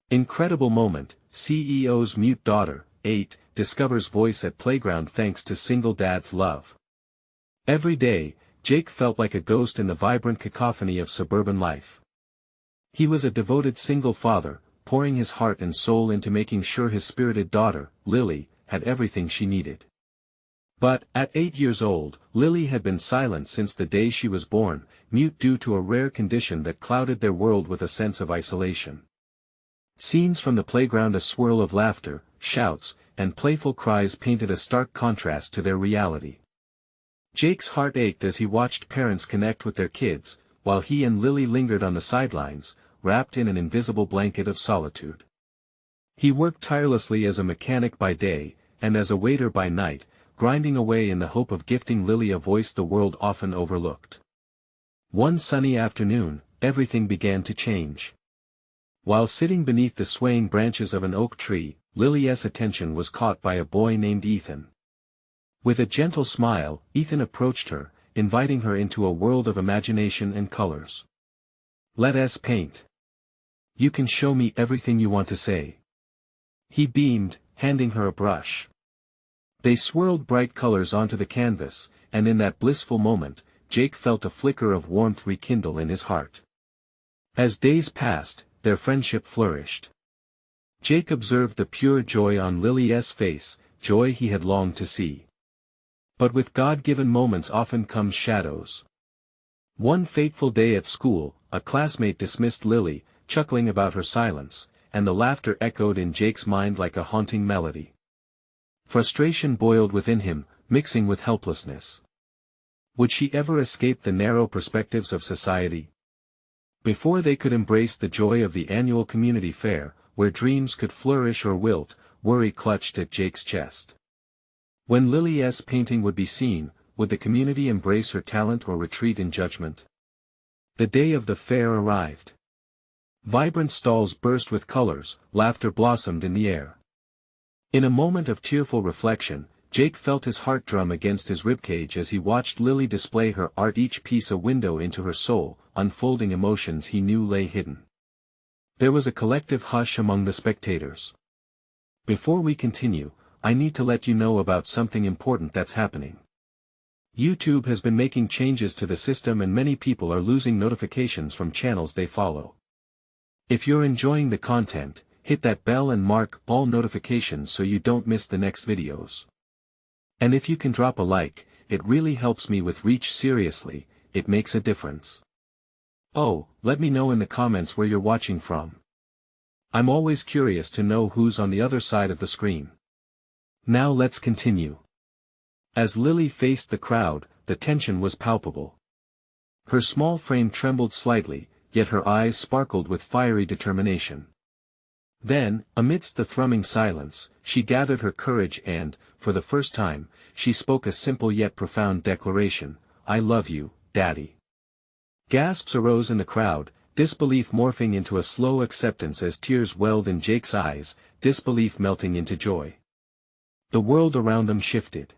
Incredible moment, CEO's mute daughter, 8, discovers voice at playground thanks to single dad's love. Every day, Jake felt like a ghost in the vibrant cacophony of suburban life. He was a devoted single father, pouring his heart and soul into making sure his spirited daughter, Lily, had everything she needed. But, at 8 years old, Lily had been silent since the day she was born, mute due to a rare condition that clouded their world with a sense of isolation. Scenes from the playground, a swirl of laughter, shouts, and playful cries painted a stark contrast to their reality. Jake's heart ached as he watched parents connect with their kids, while he and Lily lingered on the sidelines, wrapped in an invisible blanket of solitude. He worked tirelessly as a mechanic by day, and as a waiter by night, grinding away in the hope of gifting Lily a voice the world often overlooked. One sunny afternoon, everything began to change. While sitting beneath the swaying branches of an oak tree, Lily's attention was caught by a boy named Ethan. With a gentle smile, Ethan approached her, inviting her into a world of imagination and colors. "Let us paint. You can show me everything you want to say." He beamed, handing her a brush. They swirled bright colors onto the canvas, and in that blissful moment, Jake felt a flicker of warmth rekindle in his heart. As days passed, their friendship flourished. Jake observed the pure joy on Lily's face, joy he had longed to see. But with God-given moments often come shadows. One fateful day at school, a classmate dismissed Lily, chuckling about her silence, and the laughter echoed in Jake's mind like a haunting melody. Frustration boiled within him, mixing with helplessness. Would she ever escape the narrow perspectives of society? Before they could embrace the joy of the annual community fair, where dreams could flourish or wilt, worry clutched at Jake's chest. When Lily's painting would be seen, would the community embrace her talent or retreat in judgment? The day of the fair arrived. Vibrant stalls burst with colors, laughter blossomed in the air. In a moment of tearful reflection, Jake felt his heart drum against his ribcage as he watched Lily display her art, each piece a window into her soul, unfolding emotions he knew lay hidden. There was a collective hush among the spectators. Before we continue, I need to let you know about something important that's happening. YouTube has been making changes to the system and many people are losing notifications from channels they follow. If you're enjoying the content, hit that bell and mark all notifications so you don't miss the next videos. And if you can drop a like, it really helps me with reach. Seriously, it makes a difference. Oh, let me know in the comments where you're watching from. I'm always curious to know who's on the other side of the screen. Now let's continue. As Lily faced the crowd, the tension was palpable. Her small frame trembled slightly, yet her eyes sparkled with fiery determination. Then, amidst the thrumming silence, she gathered her courage and, for the first time, she spoke a simple yet profound declaration: "I love you, Daddy." Gasps arose in the crowd, disbelief morphing into a slow acceptance as tears welled in Jake's eyes, disbelief melting into joy. The world around them shifted.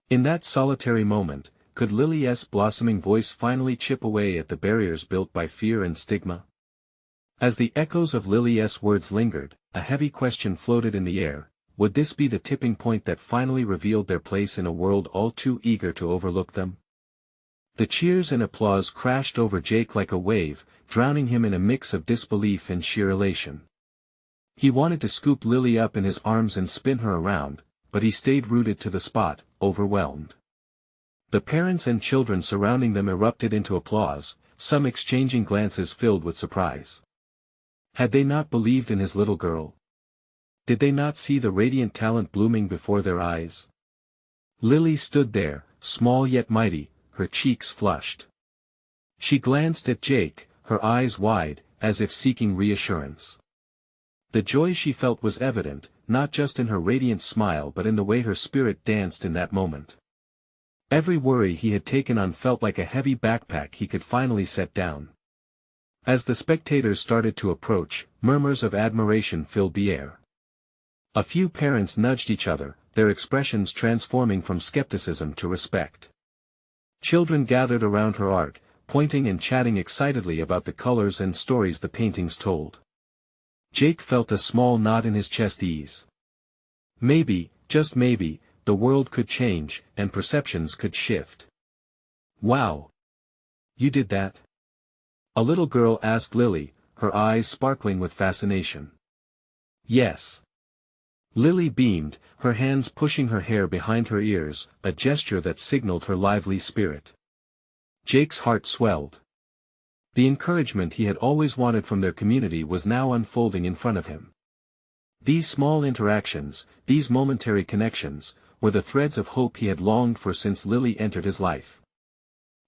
In that solitary moment, could Lily's blossoming voice finally chip away at the barriers built by fear and stigma? As the echoes of Lily's words lingered, a heavy question floated in the air: would this be the tipping point that finally revealed their place in a world all too eager to overlook them? The cheers and applause crashed over Jake like a wave, drowning him in a mix of disbelief and sheer elation. He wanted to scoop Lily up in his arms and spin her around, but he stayed rooted to the spot, overwhelmed. The parents and children surrounding them erupted into applause, some exchanging glances filled with surprise. Had they not believed in his little girl? Did they not see the radiant talent blooming before their eyes? Lily stood there, small yet mighty, her cheeks flushed. She glanced at Jake, her eyes wide, as if seeking reassurance. The joy she felt was evident, not just in her radiant smile but in the way her spirit danced in that moment. Every worry he had taken on felt like a heavy backpack he could finally set down. As the spectators started to approach, murmurs of admiration filled the air. A few parents nudged each other, their expressions transforming from skepticism to respect. Children gathered around her art, pointing and chatting excitedly about the colors and stories the paintings told. Jake felt a small knot in his chest ease. Maybe, just maybe, the world could change, and perceptions could shift. Wow! You did that? A little girl asked Lily, her eyes sparkling with fascination. Yes. Lily beamed, her hands pushing her hair behind her ears, a gesture that signaled her lively spirit. Jake's heart swelled. The encouragement he had always wanted from their community was now unfolding in front of him. These small interactions, these momentary connections, were the threads of hope he had longed for since Lily entered his life.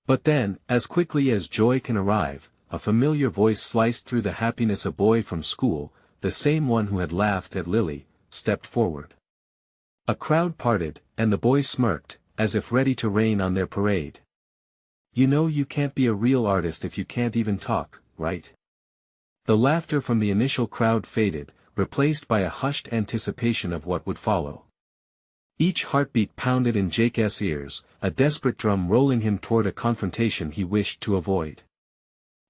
But then, as quickly as joy can arrive, a familiar voice sliced through the happiness. A boy from school, the same one who had laughed at Lily, stepped forward. A crowd parted, and the boy smirked, as if ready to rain on their parade. You know you can't be a real artist if you can't even talk, right? The laughter from the initial crowd faded, replaced by a hushed anticipation of what would follow. Each heartbeat pounded in Jake's ears, a desperate drum rolling him toward a confrontation he wished to avoid.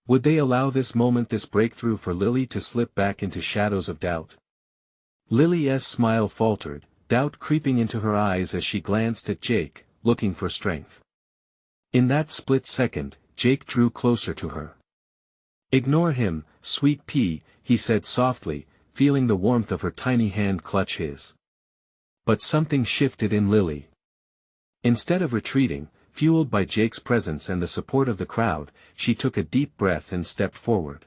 Would they allow this moment, this breakthrough, for Lily to slip back into shadows of doubt? Lily's smile faltered, doubt creeping into her eyes as she glanced at Jake, looking for strength. In that split second, Jake drew closer to her. Ignore him, sweet pea, he said softly, feeling the warmth of her tiny hand clutch his. But something shifted in Lily. Instead of retreating, fueled by Jake's presence and the support of the crowd, she took a deep breath and stepped forward.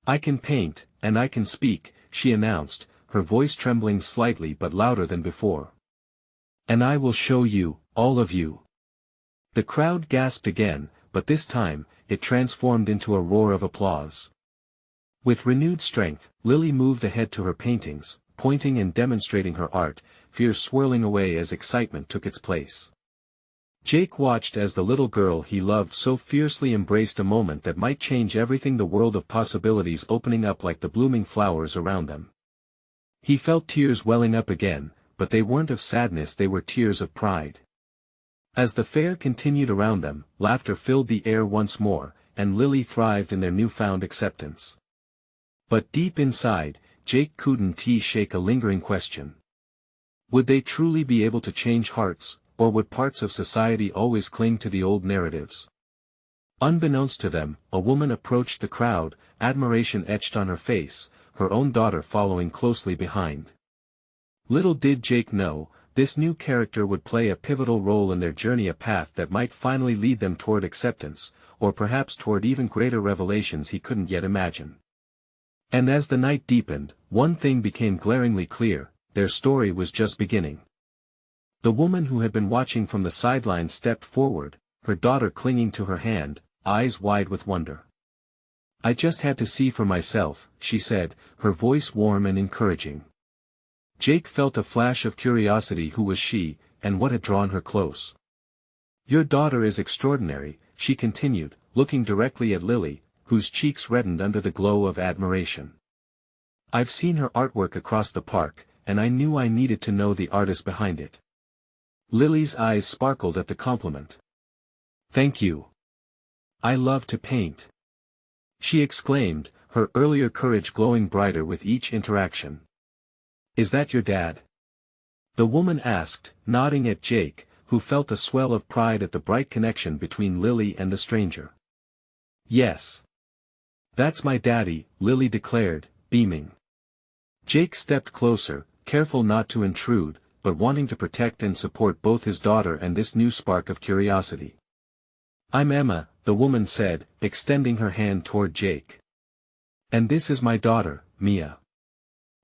I can paint, and I can speak, she announced, her voice trembling slightly but louder than before. And I will show you, all of you. The crowd gasped again, but this time, it transformed into a roar of applause. With renewed strength, Lily moved ahead to her paintings, pointing and demonstrating her art, fear swirling away as excitement took its place. Jake watched as the little girl he loved so fiercely embraced a moment that might change everything, the world of possibilities opening up like the blooming flowers around them. He felt tears welling up again, but they weren't of sadness, they were tears of pride. As the fair continued around them, laughter filled the air once more, and Lily thrived in their newfound acceptance. But deep inside, Jake couldn't shake a lingering question. Would they truly be able to change hearts, or would parts of society always cling to the old narratives? Unbeknownst to them, a woman approached the crowd, admiration etched on her face, her own daughter following closely behind. Little did Jake know, this new character would play a pivotal role in their journey, a path that might finally lead them toward acceptance, or perhaps toward even greater revelations he couldn't yet imagine. And as the night deepened, one thing became glaringly clear, their story was just beginning. The woman who had been watching from the sidelines stepped forward, her daughter clinging to her hand, eyes wide with wonder. I just had to see for myself, she said, her voice warm and encouraging. Jake felt a flash of curiosity. Who was she, and what had drawn her close? Your daughter is extraordinary, she continued, looking directly at Lily, whose cheeks reddened under the glow of admiration. I've seen her artwork across the park, and I knew I needed to know the artist behind it. Lily's eyes sparkled at the compliment. Thank you. I love to paint, she exclaimed, her earlier courage glowing brighter with each interaction. Is that your dad? The woman asked, nodding at Jake, who felt a swell of pride at the bright connection between Lily and the stranger. Yes. That's my daddy, Lily declared, beaming. Jake stepped closer, careful not to intrude, but wanting to protect and support both his daughter and this new spark of curiosity. I'm Emma, the woman said, extending her hand toward Jake. And this is my daughter, Mia.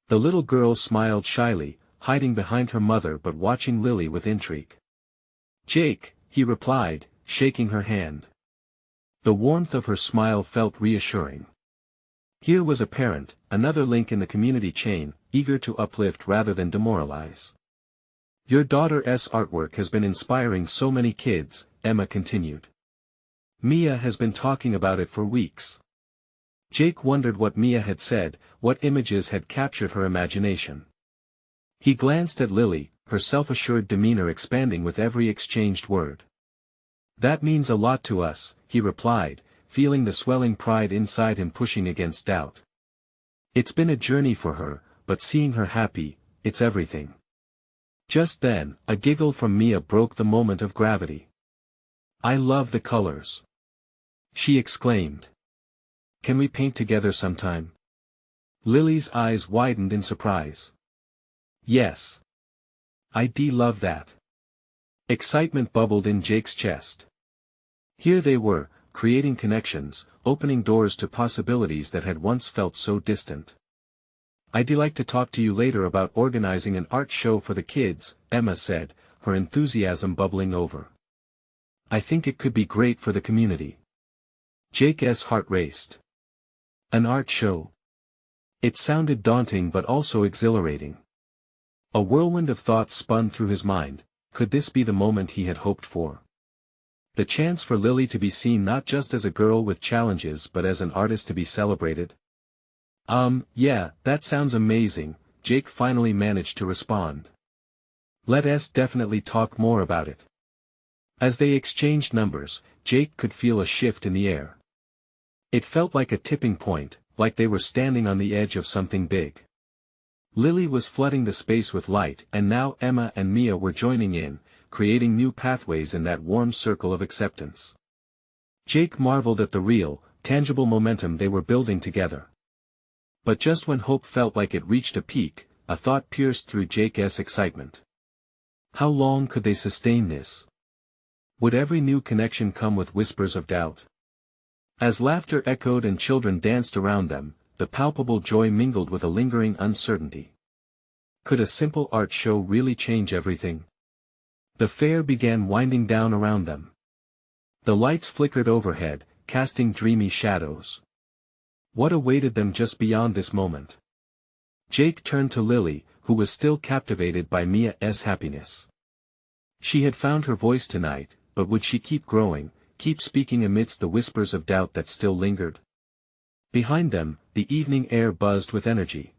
The little girl smiled shyly, hiding behind her mother but watching Lily with intrigue. Jake, he replied, shaking her hand. The warmth of her smile felt reassuring. Here was a parent, another link in the community chain, eager to uplift rather than demoralize. Your daughter's artwork has been inspiring so many kids, Emma continued. Mia has been talking about it for weeks. Jake wondered what Mia had said, what images had captured her imagination. He glanced at Lily, her self-assured demeanor expanding with every exchanged word. That means a lot to us, he replied, feeling the swelling pride inside him pushing against doubt. It's been a journey for her, but seeing her happy, it's everything. Just then, a giggle from Mia broke the moment of gravity. I love the colors, she exclaimed. Can we paint together sometime? Lily's eyes widened in surprise. Yes. I'd love that. Excitement bubbled in Jake's chest. Here they were, creating connections, opening doors to possibilities that had once felt so distant. I'd like to talk to you later about organizing an art show for the kids, Emma said, her enthusiasm bubbling over. I think it could be great for the community. Jake's heart raced. An art show? It sounded daunting but also exhilarating. A whirlwind of thoughts spun through his mind. Could this be the moment he had hoped for? The chance for Lily to be seen not just as a girl with challenges but as an artist to be celebrated? Yeah, that sounds amazing, Jake finally managed to respond. Let's definitely talk more about it. As they exchanged numbers, Jake could feel a shift in the air. It felt like a tipping point, like they were standing on the edge of something big. Lily was flooding the space with light, and now Emma and Mia were joining in, creating new pathways in that warm circle of acceptance. Jake marveled at the real, tangible momentum they were building together. But just when hope felt like it reached a peak, a thought pierced through Jake's excitement. How long could they sustain this? Would every new connection come with whispers of doubt? As laughter echoed and children danced around them, the palpable joy mingled with a lingering uncertainty. Could a simple art show really change everything? The fair began winding down around them. The lights flickered overhead, casting dreamy shadows. What awaited them just beyond this moment? Jake turned to Lily, who was still captivated by Mia's happiness. She had found her voice tonight, but would she keep growing, keep speaking amidst the whispers of doubt that still lingered? Behind them, the evening air buzzed with energy.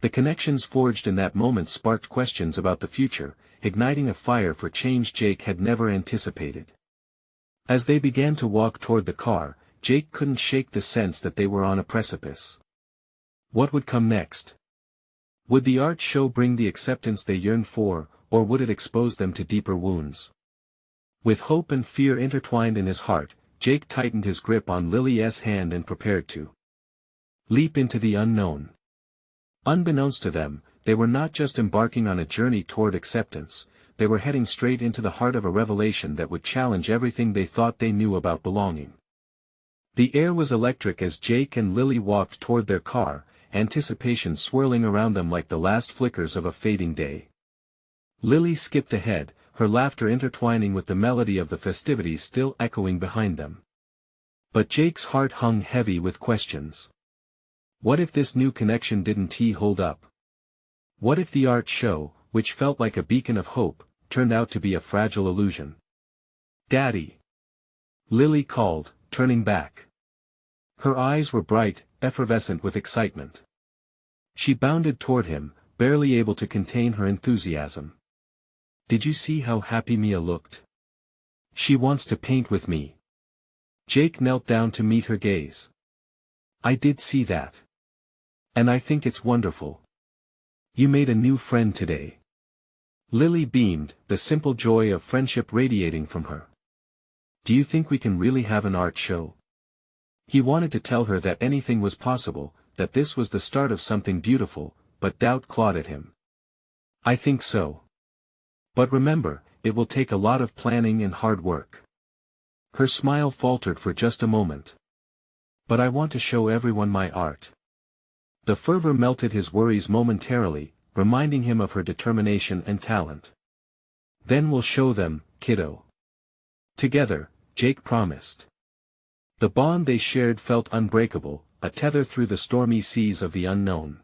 The connections forged in that moment sparked questions about the future, igniting a fire for change Jake had never anticipated. As they began to walk toward the car, Jake couldn't shake the sense that they were on a precipice. What would come next? Would the art show bring the acceptance they yearned for, or would it expose them to deeper wounds? With hope and fear intertwined in his heart, Jake tightened his grip on Lily's hand and prepared to leap into the unknown. Unbeknownst to them, they were not just embarking on a journey toward acceptance, they were heading straight into the heart of a revelation that would challenge everything they thought they knew about belonging. The air was electric as Jake and Lily walked toward their car, anticipation swirling around them like the last flickers of a fading day. Lily skipped ahead, her laughter intertwining with the melody of the festivities still echoing behind them. But Jake's heart hung heavy with questions. What if this new connection didn't hold up? What if the art show, which felt like a beacon of hope, turned out to be a fragile illusion? Daddy! Lily called, turning back. Her eyes were bright, effervescent with excitement. She bounded toward him, barely able to contain her enthusiasm. Did you see how happy Mia looked? She wants to paint with me. Jake knelt down to meet her gaze. I did see that. And I think it's wonderful. You made a new friend today. Lily beamed, the simple joy of friendship radiating from her. Do you think we can really have an art show? He wanted to tell her that anything was possible, that this was the start of something beautiful, but doubt clawed at him. I think so. But remember, it will take a lot of planning and hard work. Her smile faltered for just a moment. But I want to show everyone my art. The fervor melted his worries momentarily, reminding him of her determination and talent. Then we'll show them, kiddo. Together, Jake promised. The bond they shared felt unbreakable, a tether through the stormy seas of the unknown.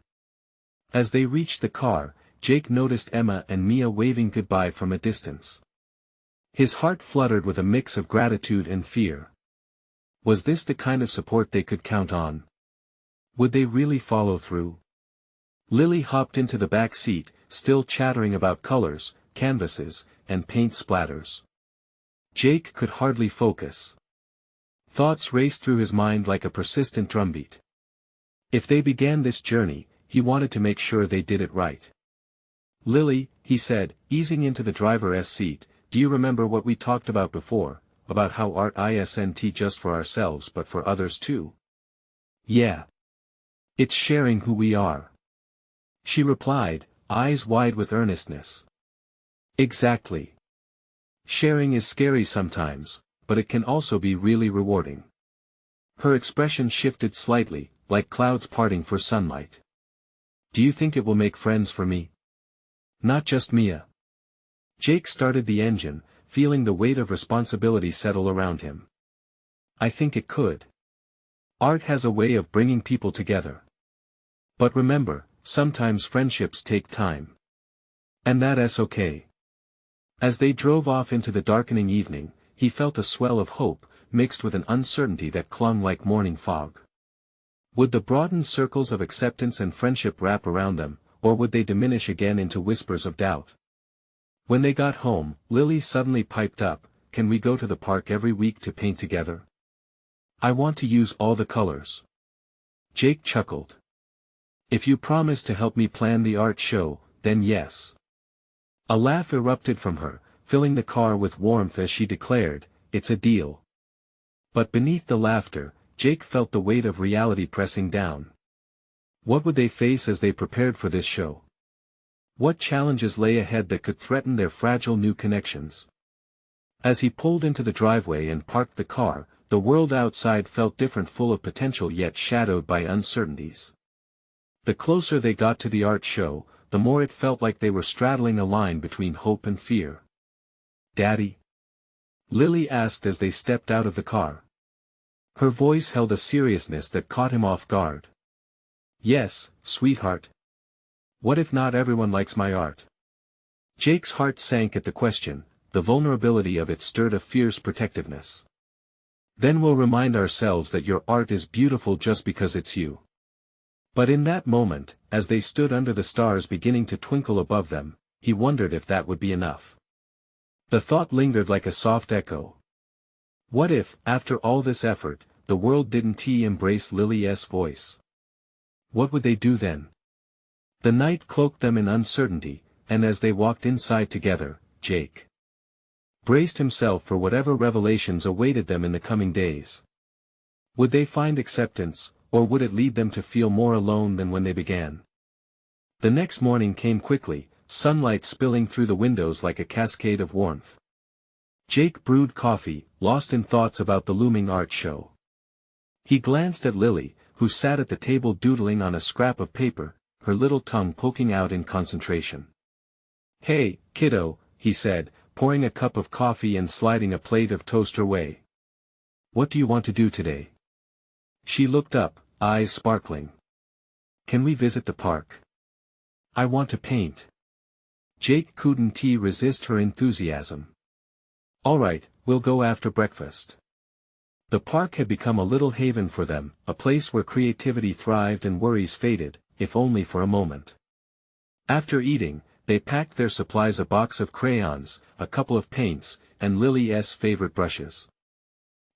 As they reached the car, Jake noticed Emma and Mia waving goodbye from a distance. His heart fluttered with a mix of gratitude and fear. Was this the kind of support they could count on? Would they really follow through? Lily hopped into the back seat, still chattering about colors, canvases, and paint splatters. Jake could hardly focus. Thoughts raced through his mind like a persistent drumbeat. If they began this journey, he wanted to make sure they did it right. "Lily," he said, easing into the driver's seat, "do you remember what we talked about before, about how art isn't just for ourselves but for others too?" "Yeah. It's sharing who we are," she replied, eyes wide with earnestness. "Exactly. Sharing is scary sometimes, but it can also be really rewarding." Her expression shifted slightly, like clouds parting for sunlight. "Do you think it will make friends for me? Not just Mia?" Jake started the engine, feeling the weight of responsibility settle around him. "I think it could. Art has a way of bringing people together. But remember, sometimes friendships take time. And that's okay." As they drove off into the darkening evening, he felt a swell of hope, mixed with an uncertainty that clung like morning fog. Would the broadened circles of acceptance and friendship wrap around them, or would they diminish again into whispers of doubt? When they got home, Lily suddenly piped up, "Can we go to the park every week to paint together? I want to use all the colors." Jake chuckled. "If you promise to help me plan the art show, then yes." A laugh erupted from her, filling the car with warmth as she declared, "It's a deal." But beneath the laughter, Jake felt the weight of reality pressing down. What would they face as they prepared for this show? What challenges lay ahead that could threaten their fragile new connections? As he pulled into the driveway and parked the car, the world outside felt different, full of potential yet shadowed by uncertainties. The closer they got to the art show, the more it felt like they were straddling a line between hope and fear. "Daddy?" Lily asked as they stepped out of the car. Her voice held a seriousness that caught him off guard. "Yes, sweetheart. What if not everyone likes my art?" Jake's heart sank at the question, the vulnerability of it stirred a fierce protectiveness. "Then we'll remind ourselves that your art is beautiful just because it's you." But in that moment, as they stood under the stars beginning to twinkle above them, he wondered if that would be enough. The thought lingered like a soft echo. What if, after all this effort, the world didn't embrace Lily's voice? What would they do then? The night cloaked them in uncertainty, and as they walked inside together, Jake braced himself for whatever revelations awaited them in the coming days. Would they find acceptance, or would it lead them to feel more alone than when they began? The next morning came quickly, sunlight spilling through the windows like a cascade of warmth. Jake brewed coffee, lost in thoughts about the looming art show. He glanced at Lily, who sat at the table doodling on a scrap of paper, her little tongue poking out in concentration. "Hey, kiddo," he said, pouring a cup of coffee and sliding a plate of toast her way. "What do you want to do today?" She looked up, eyes sparkling. "Can we visit the park? I want to paint." Jake couldn't resist her enthusiasm. "All right, we'll go after breakfast." The park had become a little haven for them, a place where creativity thrived and worries faded, if only for a moment. After eating, they packed their supplies: a box of crayons, a couple of paints, and Lily's favorite brushes.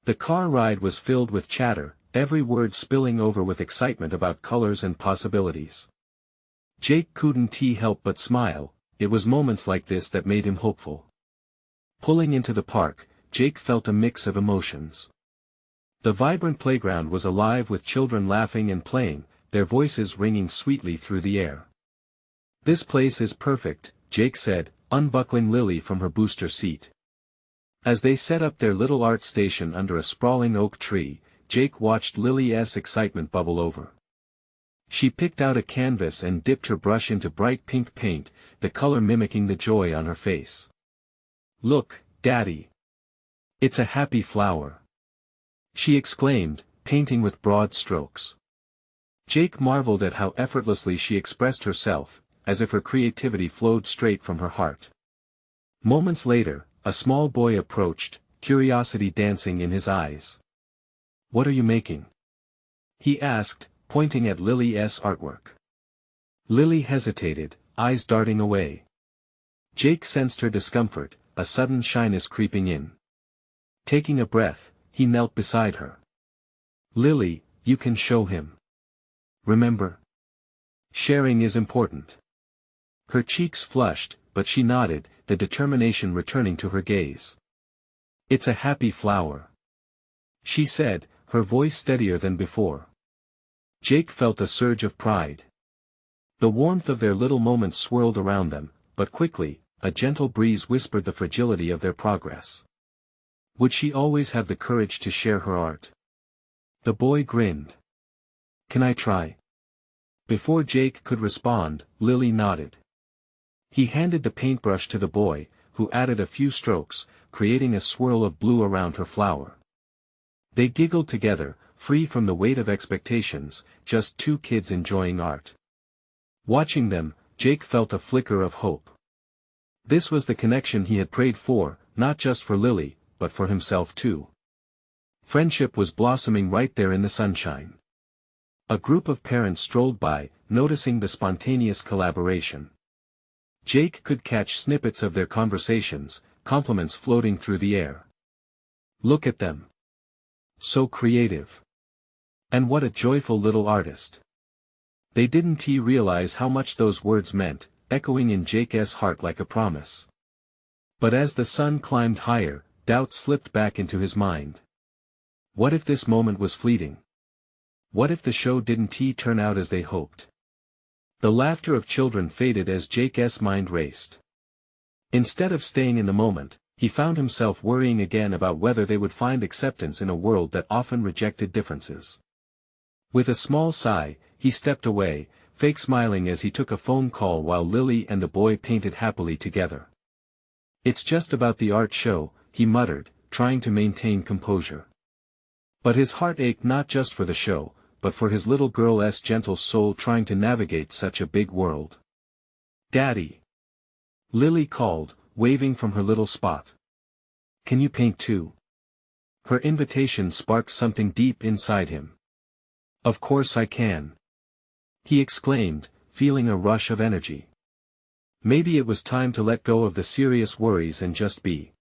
The car ride was filled with chatter, every word spilling over with excitement about colors and possibilities. Jake couldn't help but smile. It was moments like this that made him hopeful. Pulling into the park, Jake felt a mix of emotions. The vibrant playground was alive with children laughing and playing, their voices ringing sweetly through the air. "This place is perfect," Jake said, unbuckling Lily from her booster seat. As they set up their little art station under a sprawling oak tree, Jake watched Lily's excitement bubble over. She picked out a canvas and dipped her brush into bright pink paint, the color mimicking the joy on her face. "Look, Daddy. It's a happy flower," she exclaimed, painting with broad strokes. Jake marveled at how effortlessly she expressed herself, as if her creativity flowed straight from her heart. Moments later, a small boy approached, curiosity dancing in his eyes. "What are you making?" he asked, pointing at Lily's artwork. Lily hesitated, eyes darting away. Jake sensed her discomfort, a sudden shyness creeping in. Taking a breath, he knelt beside her. "Lily, you can show him." Remember? Sharing is important. Her cheeks flushed, but she nodded, the determination returning to her gaze. It's a happy flower, she said, her voice steadier than before. Jake felt a surge of pride. The warmth of their little moments swirled around them, but quickly, a gentle breeze whispered the fragility of their progress. Would she always have the courage to share her art? The boy grinned. Can I try? Before Jake could respond, Lily nodded. He handed the paintbrush to the boy, who added a few strokes, creating a swirl of blue around her flower. They giggled together, free from the weight of expectations, just two kids enjoying art. Watching them, Jake felt a flicker of hope. This was the connection he had prayed for, not just for Lily, but for himself too. Friendship was blossoming right there in the sunshine. A group of parents strolled by, noticing the spontaneous collaboration. Jake could catch snippets of their conversations, compliments floating through the air. Look at them. So creative. And what a joyful little artist. They didn't realize how much those words meant, echoing in Jake's heart like a promise. But as the sun climbed higher, doubt slipped back into his mind. What if this moment was fleeting? What if the show didn't turn out as they hoped? The laughter of children faded as Jake's mind raced. Instead of staying in the moment, he found himself worrying again about whether they would find acceptance in a world that often rejected differences. With a small sigh, he stepped away, fake smiling as he took a phone call while Lily and the boy painted happily together. It's just about the art show, he muttered, trying to maintain composure. But his heart ached not just for the show, but for his little girl's gentle soul trying to navigate such a big world. Daddy! Lily called, waving from her little spot. Can you paint too? Her invitation sparked something deep inside him. Of course I can. He exclaimed, feeling a rush of energy. Maybe it was time to let go of the serious worries and just be.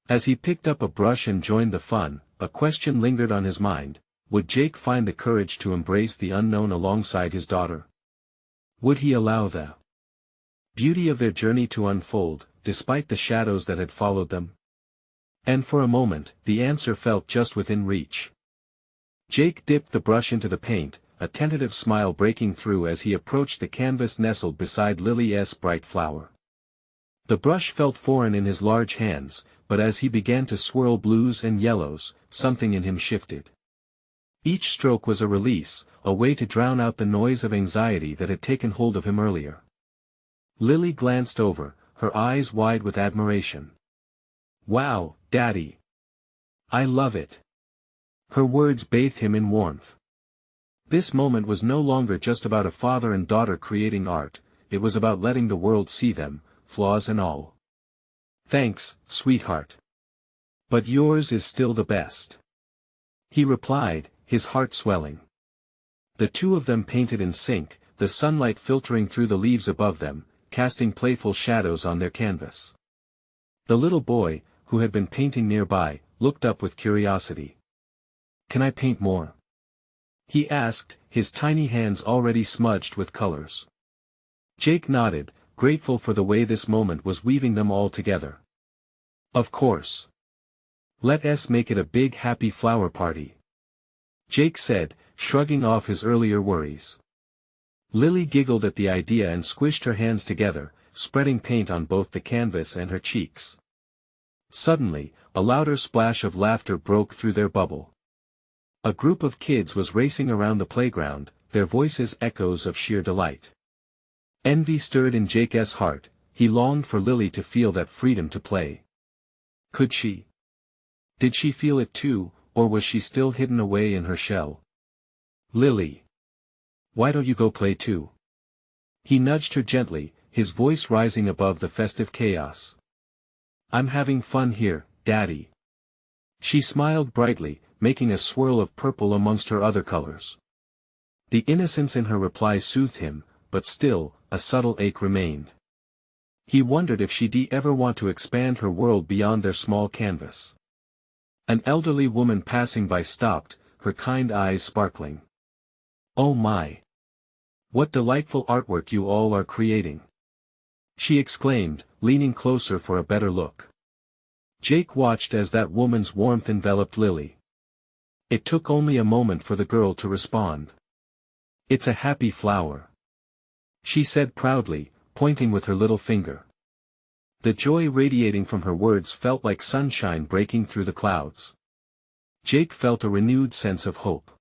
As he picked up a brush and joined the fun, a question lingered on his mind: would Jake find the courage to embrace the unknown alongside his daughter? Would he allow the beauty of their journey to unfold, despite the shadows that had followed them? And for a moment, the answer felt just within reach. Jake dipped the brush into the paint, a tentative smile breaking through as he approached the canvas nestled beside Lily's bright flower. The brush felt foreign in his large hands, but as he began to swirl blues and yellows, something in him shifted. Each stroke was a release, a way to drown out the noise of anxiety that had taken hold of him earlier. Lily glanced over, her eyes wide with admiration. Wow, Daddy! I love it! Her words bathed him in warmth. This moment was no longer just about a father and daughter creating art, it was about letting the world see them, flaws and all. Thanks, sweetheart. But yours is still the best. He replied, his heart swelling. The two of them painted in sync, the sunlight filtering through the leaves above them, casting playful shadows on their canvas. The little boy, who had been painting nearby, looked up with curiosity. Can I paint more? He asked, his tiny hands already smudged with colors. Jake nodded, grateful for the way this moment was weaving them all together. Of course. Let's make it a big happy flower party. Jake said, shrugging off his earlier worries. Lily giggled at the idea and squished her hands together, spreading paint on both the canvas and her cheeks. Suddenly, a louder splash of laughter broke through their bubble. A group of kids was racing around the playground, their voices echoes of sheer delight. Envy stirred in Jake's heart, he longed for Lily to feel that freedom to play. Could she? Did she feel it too, or was she still hidden away in her shell? Lily! Why don't you go play too? He nudged her gently, his voice rising above the festive chaos. I'm having fun here, Daddy. She smiled brightly, making a swirl of purple amongst her other colors. The innocence in her reply soothed him, but still, a subtle ache remained. He wondered if she'd ever want to expand her world beyond their small canvas. An elderly woman passing by stopped, her kind eyes sparkling. "Oh my! What delightful artwork you all are creating!" she exclaimed, leaning closer for a better look. Jake watched as that woman's warmth enveloped Lily. It took only a moment for the girl to respond. "It's a happy flower," she said proudly, pointing with her little finger. The joy radiating from her words felt like sunshine breaking through the clouds. Jake felt a renewed sense of hope.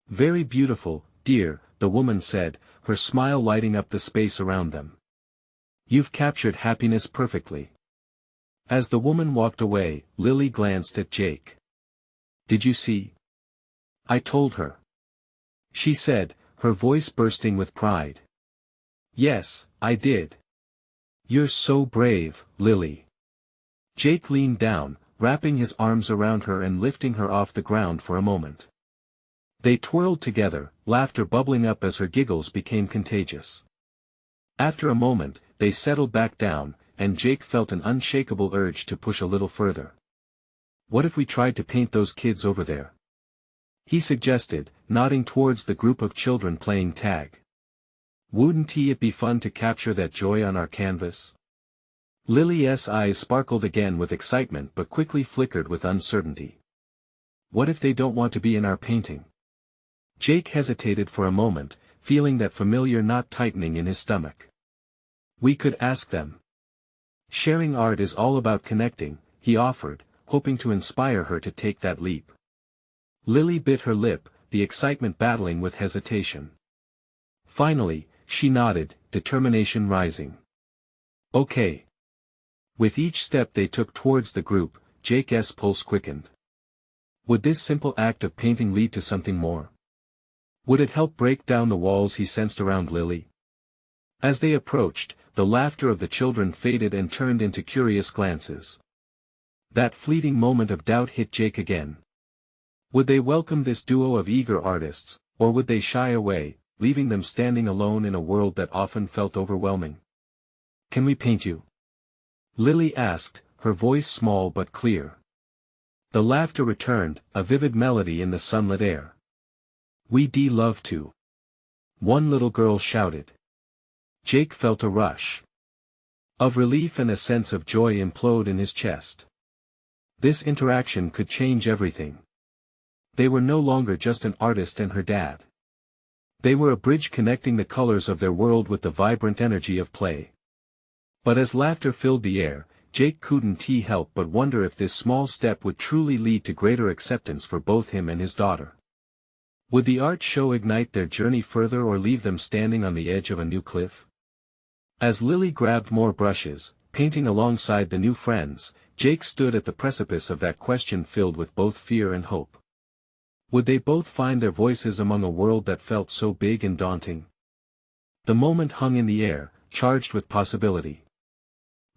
"Very beautiful, dear," the woman said, her smile lighting up the space around them. "You've captured happiness perfectly." As the woman walked away, Lily glanced at Jake. "Did you see? I told her," she said, her voice bursting with pride. "Yes, I did. You're so brave, Lily." Jake leaned down, wrapping his arms around her and lifting her off the ground for a moment. They twirled together, laughter bubbling up as her giggles became contagious. After a moment, they settled back down, and Jake felt an unshakable urge to push a little further. "What if we tried to paint those kids over there?" he suggested, nodding towards the group of children playing tag. "Wouldn't it be fun to capture that joy on our canvas?" Lily's eyes sparkled again with excitement but quickly flickered with uncertainty. "What if they don't want to be in our painting?" Jake hesitated for a moment, feeling that familiar knot tightening in his stomach. "We could ask them." "Sharing art is all about connecting," he offered, hoping to inspire her to take that leap. Lily bit her lip, the excitement battling with hesitation. Finally, she nodded, determination rising. "Okay." With each step they took towards the group, Jake's pulse quickened. Would this simple act of painting lead to something more? Would it help break down the walls he sensed around Lily? As they approached, the laughter of the children faded and turned into curious glances. That fleeting moment of doubt hit Jake again. Would they welcome this duo of eager artists, or would they shy away, leaving them standing alone in a world that often felt overwhelming? "Can we paint you?" Lily asked, her voice small but clear. The laughter returned, a vivid melody in the sunlit air. "We'd love to," one little girl shouted. Jake felt a rush of relief and a sense of joy implode in his chest. This interaction could change everything. They were no longer just an artist and her dad. They were a bridge connecting the colors of their world with the vibrant energy of play. But as laughter filled the air, Jake couldn't help but wonder if this small step would truly lead to greater acceptance for both him and his daughter. Would the art show ignite their journey further or leave them standing on the edge of a new cliff? As Lily grabbed more brushes, painting alongside the new friends, Jake stood at the precipice of that question filled with both fear and hope. Would they both find their voices among a world that felt so big and daunting? The moment hung in the air, charged with possibility.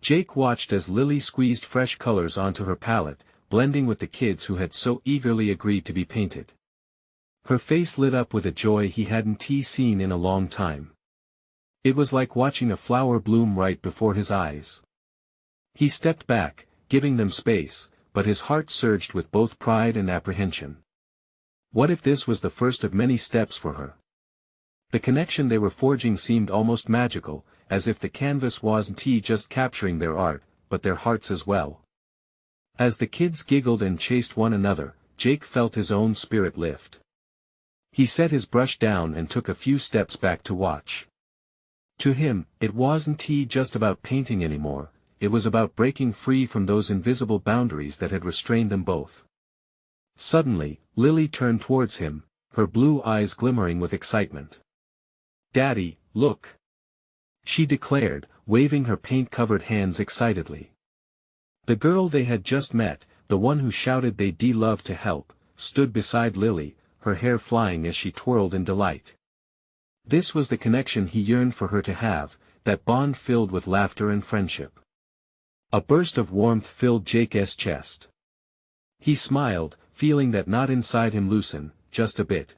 Jake watched as Lily squeezed fresh colors onto her palette, blending with the kids who had so eagerly agreed to be painted. Her face lit up with a joy he hadn't seen in a long time. It was like watching a flower bloom right before his eyes. He stepped back, giving them space, but his heart surged with both pride and apprehension. What if this was the first of many steps for her? The connection they were forging seemed almost magical, as if the canvas wasn't just capturing their art, but their hearts as well. As the kids giggled and chased one another, Jake felt his own spirit lift. He set his brush down and took a few steps back to watch. To him, it wasn't just about painting anymore, it was about breaking free from those invisible boundaries that had restrained them both. Suddenly, Lily turned towards him, her blue eyes glimmering with excitement. "Daddy, look!" she declared, waving her paint-covered hands excitedly. The girl they had just met, the one who shouted they'd love to help, stood beside Lily, her hair flying as she twirled in delight. This was the connection he yearned for her to have, that bond filled with laughter and friendship. A burst of warmth filled Jake's chest. He smiled, feeling that knot inside him loosen, just a bit.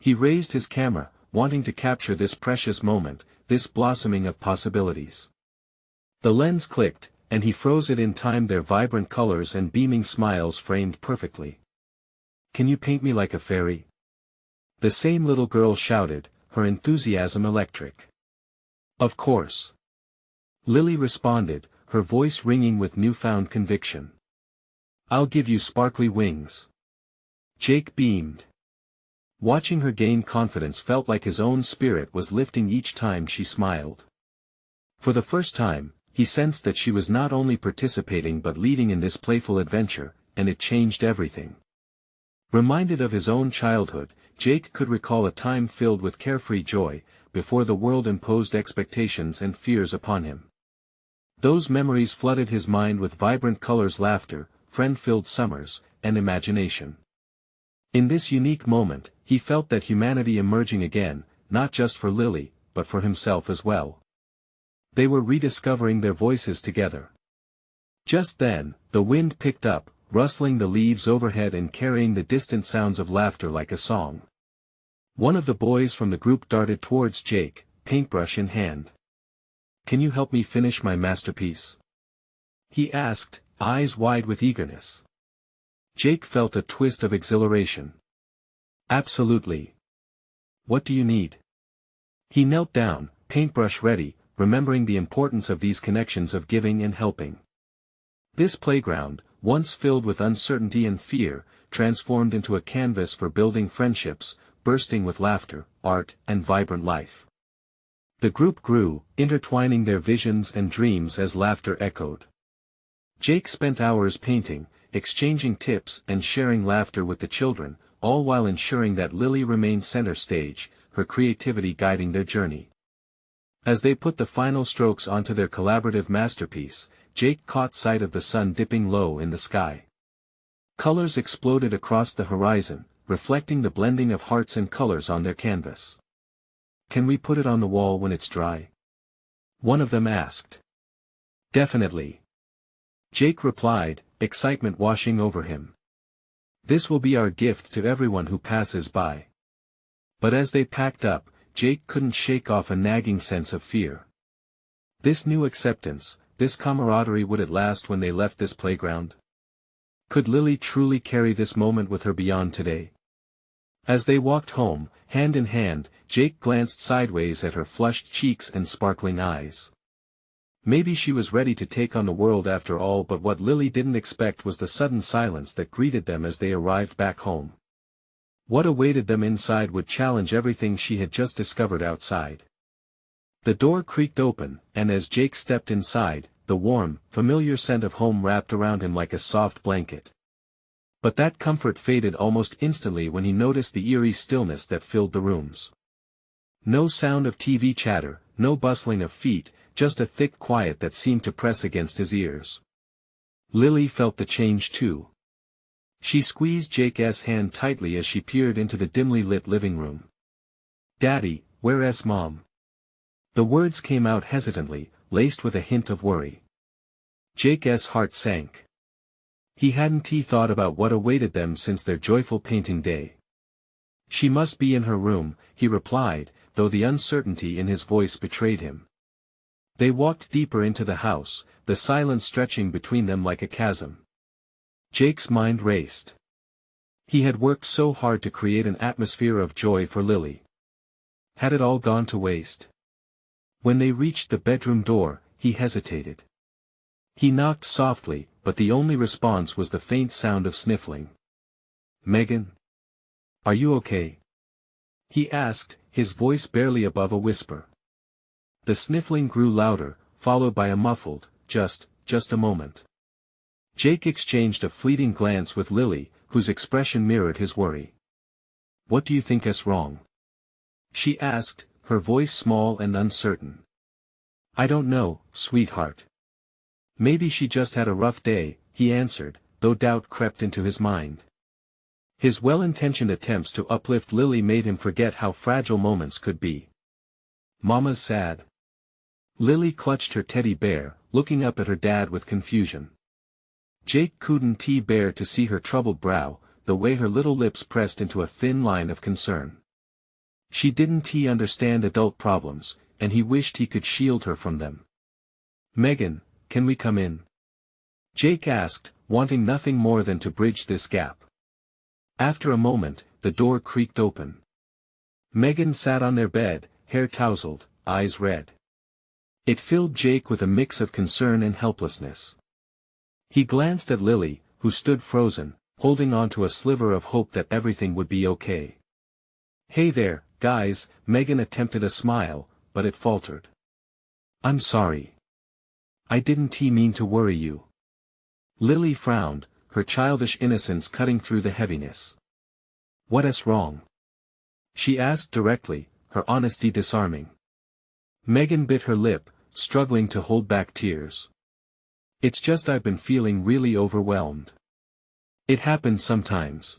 He raised his camera, wanting to capture this precious moment, this blossoming of possibilities. The lens clicked, and he froze it in time, their vibrant colors and beaming smiles framed perfectly. "Can you paint me like a fairy?" The same little girl shouted, her enthusiasm electric. Of course. Lily responded, her voice ringing with newfound conviction. I'll give you sparkly wings. Jake beamed. Watching her gain confidence felt like his own spirit was lifting each time she smiled. For the first time, he sensed that she was not only participating but leading in this playful adventure, and it changed everything. Reminded of his own childhood, Jake could recall a time filled with carefree joy, before the world imposed expectations and fears upon him. Those memories flooded his mind with vibrant colors, laughter, friend-filled summers, and imagination. In this unique moment, he felt that humanity emerging again, not just for Lily, but for himself as well. They were rediscovering their voices together. Just then, the wind picked up, rustling the leaves overhead and carrying the distant sounds of laughter like a song. One of the boys from the group darted towards Jake, paintbrush in hand. Can you help me finish my masterpiece? He asked, eyes wide with eagerness. Jake felt a twist of exhilaration. Absolutely. What do you need? He knelt down, paintbrush ready, remembering the importance of these connections of giving and helping. This playground, once filled with uncertainty and fear, transformed into a canvas for building friendships, bursting with laughter, art, and vibrant life. The group grew, intertwining their visions and dreams as laughter echoed. Jake spent hours painting, exchanging tips and sharing laughter with the children, all while ensuring that Lily remained center stage, her creativity guiding their journey. As they put the final strokes onto their collaborative masterpiece, Jake caught sight of the sun dipping low in the sky. Colors exploded across the horizon, reflecting the blending of hearts and colors on their canvas. Can we put it on the wall when it's dry? One of them asked. Definitely. Jake replied, excitement washing over him. This will be our gift to everyone who passes by. But as they packed up, Jake couldn't shake off a nagging sense of fear. This new acceptance, this camaraderie, would it last when they left this playground? Could Lily truly carry this moment with her beyond today? As they walked home, hand in hand, Jake glanced sideways at her flushed cheeks and sparkling eyes. Maybe she was ready to take on the world after all, but what Lily didn't expect was the sudden silence that greeted them as they arrived back home. What awaited them inside would challenge everything she had just discovered outside. The door creaked open, and as Jake stepped inside, the warm, familiar scent of home wrapped around him like a soft blanket. But that comfort faded almost instantly when he noticed the eerie stillness that filled the rooms. No sound of TV chatter, no bustling of feet, just a thick quiet that seemed to press against his ears. Lily felt the change too. She squeezed Jake's hand tightly as she peered into the dimly lit living room. Daddy, where's Mom? The words came out hesitantly, laced with a hint of worry. Jake's heart sank. He hadn't thought about what awaited them since their joyful painting day. She must be in her room, he replied, though the uncertainty in his voice betrayed him. They walked deeper into the house, the silence stretching between them like a chasm. Jake's mind raced. He had worked so hard to create an atmosphere of joy for Lily. Had it all gone to waste? When they reached the bedroom door, he hesitated. He knocked softly, but the only response was the faint sound of sniffling. Megan? Are you okay? He asked, his voice barely above a whisper. The sniffling grew louder, followed by a muffled, just a moment. Jake exchanged a fleeting glance with Lily, whose expression mirrored his worry. What do you think is wrong? She asked, her voice small and uncertain. I don't know, sweetheart. Maybe she just had a rough day, he answered, though doubt crept into his mind. His well-intentioned attempts to uplift Lily made him forget how fragile moments could be. Mama's sad. Lily clutched her teddy bear, looking up at her dad with confusion. Jake couldn't bear to see her troubled brow, the way her little lips pressed into a thin line of concern. She didn't understand adult problems, and he wished he could shield her from them. Megan, can we come in? Jake asked, wanting nothing more than to bridge this gap. After a moment, the door creaked open. Megan sat on their bed, hair tousled, eyes red. It filled Jake with a mix of concern and helplessness. He glanced at Lily, who stood frozen, holding on to a sliver of hope that everything would be okay. "Hey there, guys," Megan attempted a smile, but it faltered. "I'm sorry. I didn't mean to worry you." Lily frowned, her childish innocence cutting through the heaviness. "What's wrong?" she asked directly, her honesty disarming. Megan bit her lip, struggling to hold back tears. "It's just I've been feeling really overwhelmed. It happens sometimes."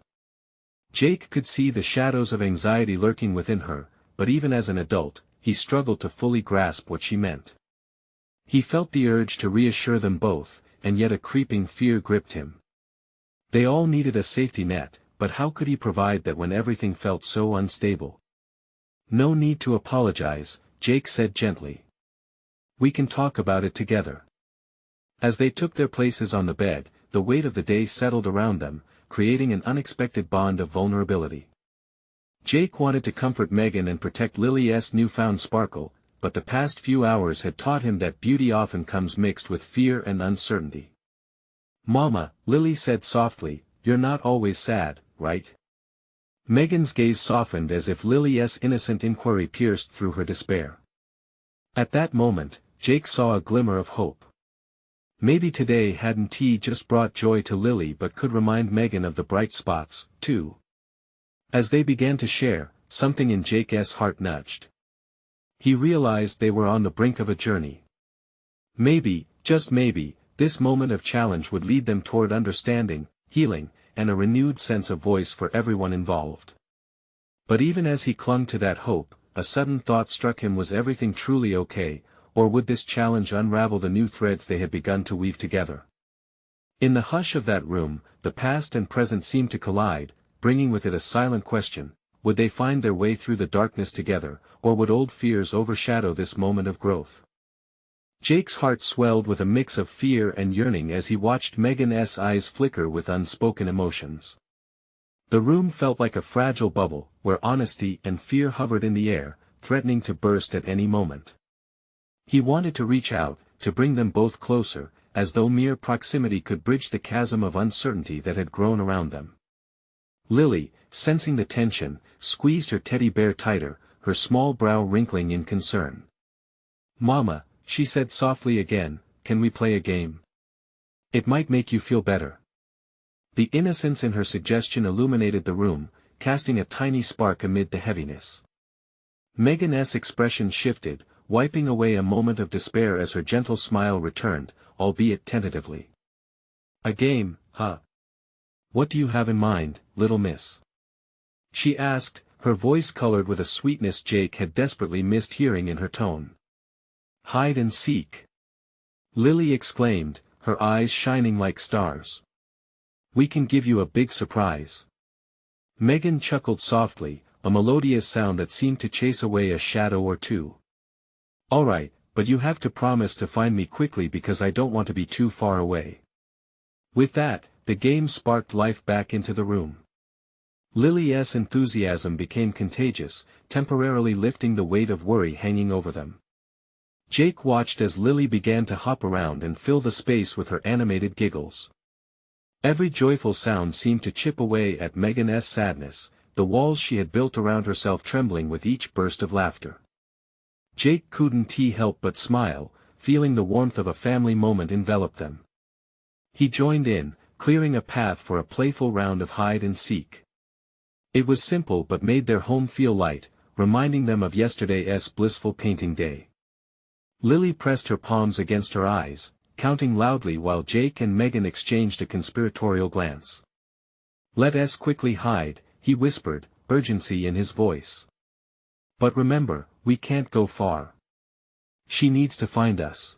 Jake could see the shadows of anxiety lurking within her, but even as an adult, he struggled to fully grasp what she meant. He felt the urge to reassure them both, and yet a creeping fear gripped him. They all needed a safety net, but how could he provide that when everything felt so unstable? "No need to apologize," Jake said gently. "We can talk about it together." As they took their places on the bed, the weight of the day settled around them, creating an unexpected bond of vulnerability. Jake wanted to comfort Megan and protect Lily's newfound sparkle, but the past few hours had taught him that beauty often comes mixed with fear and uncertainty. "Mama," Lily said softly, "you're not always sad, right?" Megan's gaze softened as if Lily's innocent inquiry pierced through her despair. At that moment, Jake saw a glimmer of hope. Maybe today hadn't just brought joy to Lily but could remind Megan of the bright spots, too. As they began to share, something in Jake's heart nudged. He realized they were on the brink of a journey. Maybe, just maybe, this moment of challenge would lead them toward understanding, healing, and a renewed sense of voice for everyone involved. But even as he clung to that hope, a sudden thought struck him: was everything truly okay, or would this challenge unravel the new threads they had begun to weave together? In the hush of that room, the past and present seemed to collide, bringing with it a silent question: would they find their way through the darkness together, or would old fears overshadow this moment of growth? Jake's heart swelled with a mix of fear and yearning as he watched Megan's eyes flicker with unspoken emotions. The room felt like a fragile bubble, where honesty and fear hovered in the air, threatening to burst at any moment. He wanted to reach out, to bring them both closer, as though mere proximity could bridge the chasm of uncertainty that had grown around them. Lily, sensing the tension, squeezed her teddy bear tighter, her small brow wrinkling in concern. "Mama," she said softly again, "can we play a game? It might make you feel better." The innocence in her suggestion illuminated the room, casting a tiny spark amid the heaviness. Megan's expression shifted, wiping away a moment of despair as her gentle smile returned, albeit tentatively. "A game, huh? What do you have in mind, little miss?" she asked, her voice colored with a sweetness Jake had desperately missed hearing in her tone. "Hide and seek," Lily exclaimed, her eyes shining like stars. "We can give you a big surprise." Megan chuckled softly, a melodious sound that seemed to chase away a shadow or two. "All right, but you have to promise to find me quickly because I don't want to be too far away." With that, the game sparked life back into the room. Lily's enthusiasm became contagious, temporarily lifting the weight of worry hanging over them. Jake watched as Lily began to hop around and fill the space with her animated giggles. Every joyful sound seemed to chip away at Megan's sadness, the walls she had built around herself trembling with each burst of laughter. Jake couldn't help but smile, feeling the warmth of a family moment envelop them. He joined in, clearing a path for a playful round of hide and seek. It was simple but made their home feel light, reminding them of yesterday's blissful painting day. Lily pressed her palms against her eyes, counting loudly while Jake and Megan exchanged a conspiratorial glance. "Let's quickly hide," he whispered, urgency in his voice. "But remember, we can't go far. She needs to find us."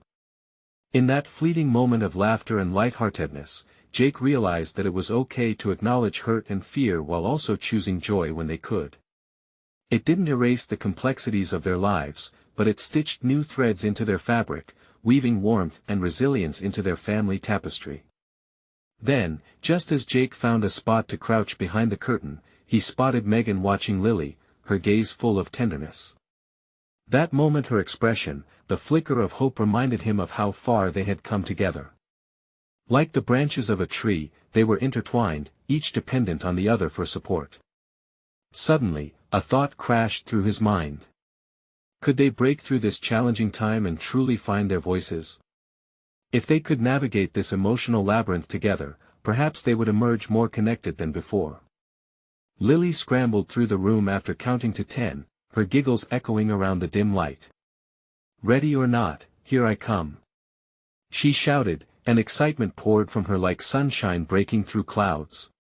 In that fleeting moment of laughter and lightheartedness, Jake realized that it was okay to acknowledge hurt and fear while also choosing joy when they could. It didn't erase the complexities of their lives, but it stitched new threads into their fabric, weaving warmth and resilience into their family tapestry. Then, just as Jake found a spot to crouch behind the curtain, he spotted Megan watching Lily, her gaze full of tenderness. That moment her expression, the flicker of hope reminded him of how far they had come together. Like the branches of a tree, they were intertwined, each dependent on the other for support. Suddenly, a thought crashed through his mind. Could they break through this challenging time and truly find their voices? If they could navigate this emotional labyrinth together, perhaps they would emerge more connected than before. Lily scrambled through the room after counting to 10, her giggles echoing around the dim light. "Ready or not, here I come," she shouted, and excitement poured from her like sunshine breaking through clouds.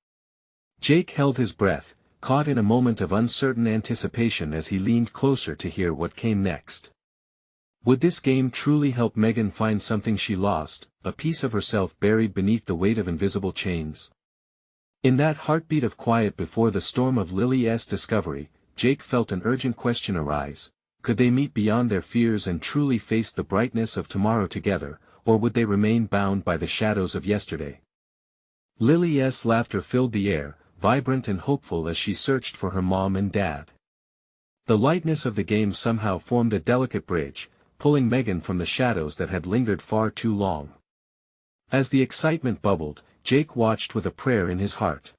Jake held his breath, caught in a moment of uncertain anticipation as he leaned closer to hear what came next. Would this game truly help Megan find something she lost, a piece of herself buried beneath the weight of invisible chains? In that heartbeat of quiet before the storm of Lily's discovery, Jake felt an urgent question arise: could they meet beyond their fears and truly face the brightness of tomorrow together, or would they remain bound by the shadows of yesterday? Lily's laughter filled the air, vibrant and hopeful as she searched for her mom and dad. The lightness of the game somehow formed a delicate bridge, pulling Megan from the shadows that had lingered far too long. As the excitement bubbled, Jake watched with a prayer in his heart.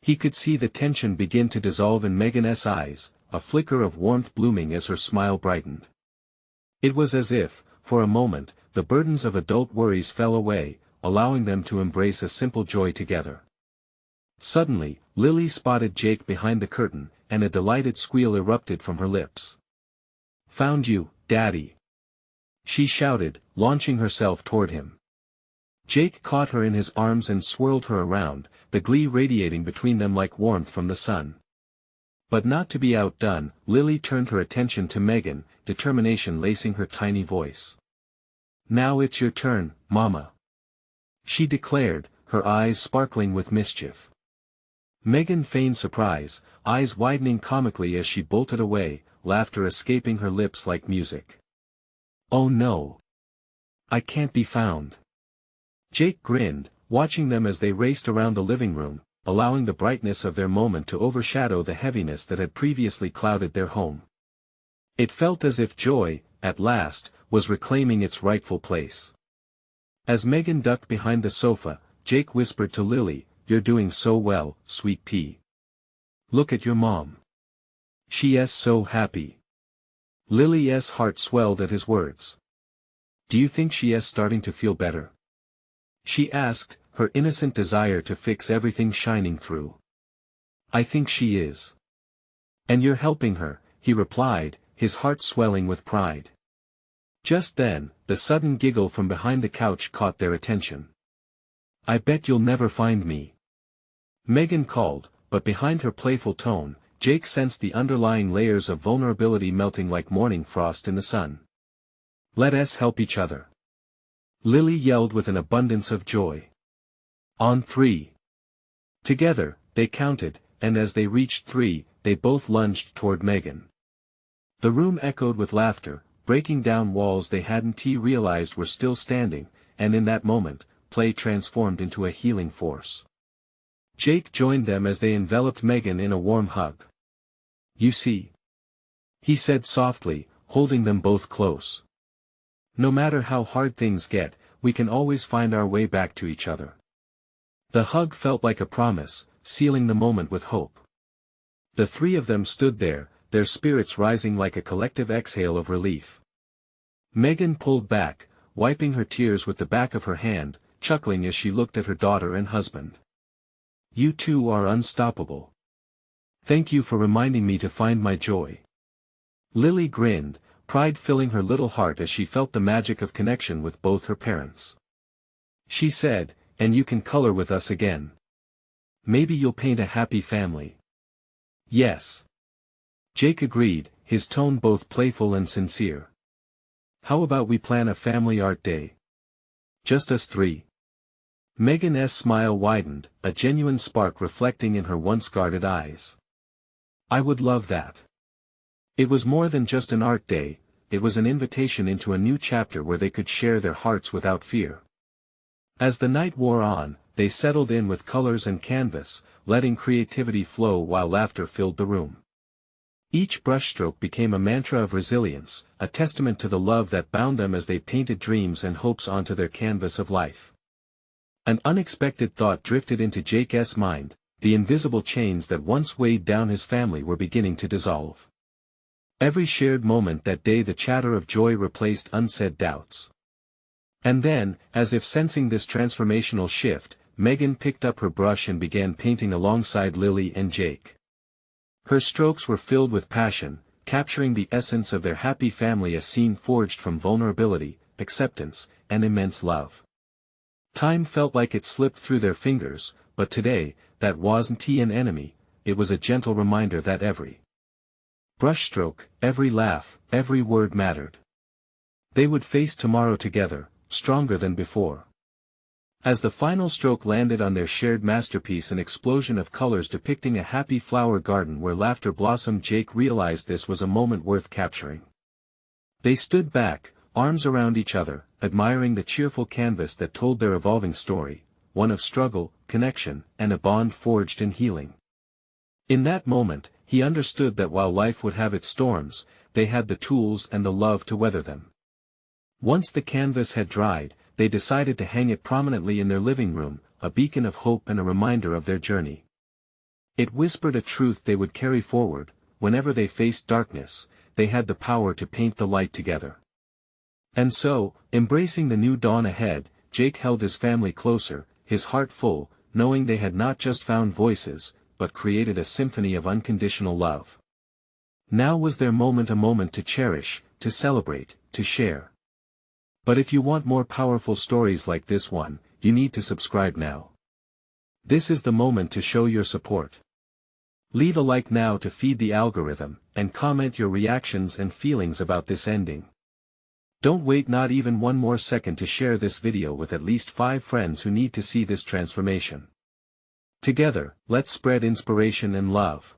He could see the tension begin to dissolve in Megan's eyes, a flicker of warmth blooming as her smile brightened. It was as if, for a moment, the burdens of adult worries fell away, allowing them to embrace a simple joy together. Suddenly, Lily spotted Jake behind the curtain, and a delighted squeal erupted from her lips. "Found you, Daddy!" she shouted, launching herself toward him. Jake caught her in his arms and swirled her around, the glee radiating between them like warmth from the sun. But not to be outdone, Lily turned her attention to Megan, determination lacing her tiny voice. "Now it's your turn, Mama," she declared, her eyes sparkling with mischief. Megan feigned surprise, eyes widening comically as she bolted away, laughter escaping her lips like music. "Oh no! I can't be found." Jake grinned, watching them as they raced around the living room, allowing the brightness of their moment to overshadow the heaviness that had previously clouded their home. It felt as if joy, at last, was reclaiming its rightful place. As Megan ducked behind the sofa, Jake whispered to Lily, "You're doing so well, sweet pea. Look at your mom. She's so happy." Lily's heart swelled at his words. "Do you think she's starting to feel better?" she asked, her innocent desire to fix everything shining through. "I think she is." "And you're helping her," he replied, his heart swelling with pride. Just then, the sudden giggle from behind the couch caught their attention. "I bet you'll never find me," Megan called, but behind her playful tone, Jake sensed the underlying layers of vulnerability melting like morning frost in the sun. "Let us help each other," Lily yelled with an abundance of joy. "On 3. Together, they counted, and as they reached 3, they both lunged toward Megan. The room echoed with laughter, breaking down walls they hadn't realized were still standing, and in that moment, play transformed into a healing force. Jake joined them as they enveloped Megan in a warm hug. "You see," he said softly, holding them both close. "No matter how hard things get, we can always find our way back to each other." The hug felt like a promise, sealing the moment with hope. The three of them stood there, their spirits rising like a collective exhale of relief. Megan pulled back, wiping her tears with the back of her hand, chuckling as she looked at her daughter and husband. "You two are unstoppable. Thank you for reminding me to find my joy." Lily grinned, pride filling her little heart as she felt the magic of connection with both her parents. She said, "And you can color with us again. Maybe you'll paint a happy family." "Yes." Jake agreed, his tone both playful and sincere. "How about we plan a family art day? Just us 3. Megan's smile widened, a genuine spark reflecting in her once guarded eyes. "I would love that." It was more than just an art day, it was an invitation into a new chapter where they could share their hearts without fear. As the night wore on, they settled in with colors and canvas, letting creativity flow while laughter filled the room. Each brushstroke became a mantra of resilience, a testament to the love that bound them as they painted dreams and hopes onto their canvas of life. An unexpected thought drifted into Jake's mind: the invisible chains that once weighed down his family were beginning to dissolve. Every shared moment that day, the chatter of joy replaced unsaid doubts. And then, as if sensing this transformational shift, Megan picked up her brush and began painting alongside Lily and Jake. Her strokes were filled with passion, capturing the essence of their happy family, a scene forged from vulnerability, acceptance, and immense love. Time felt like it slipped through their fingers, but today, that wasn't an enemy, it was a gentle reminder that every brushstroke, every laugh, every word mattered. They would face tomorrow together, stronger than before. As the final stroke landed on their shared masterpiece, an explosion of colors depicting a happy flower garden where laughter blossomed, Jake realized this was a moment worth capturing. They stood back, arms around each other, admiring the cheerful canvas that told their evolving story, one of struggle, connection, and a bond forged in healing. In that moment, he understood that while life would have its storms, they had the tools and the love to weather them. Once the canvas had dried, they decided to hang it prominently in their living room, a beacon of hope and a reminder of their journey. It whispered a truth they would carry forward: whenever they faced darkness, they had the power to paint the light together. And so, embracing the new dawn ahead, Jake held his family closer, his heart full, knowing they had not just found voices, but created a symphony of unconditional love. Now was their moment, a moment to cherish, to celebrate, to share. But if you want more powerful stories like this one, you need to subscribe now. This is the moment to show your support. Leave a like now to feed the algorithm, and comment your reactions and feelings about this ending. Don't wait not even one more second to share this video with at least 5 friends who need to see this transformation. Together, let's spread inspiration and love.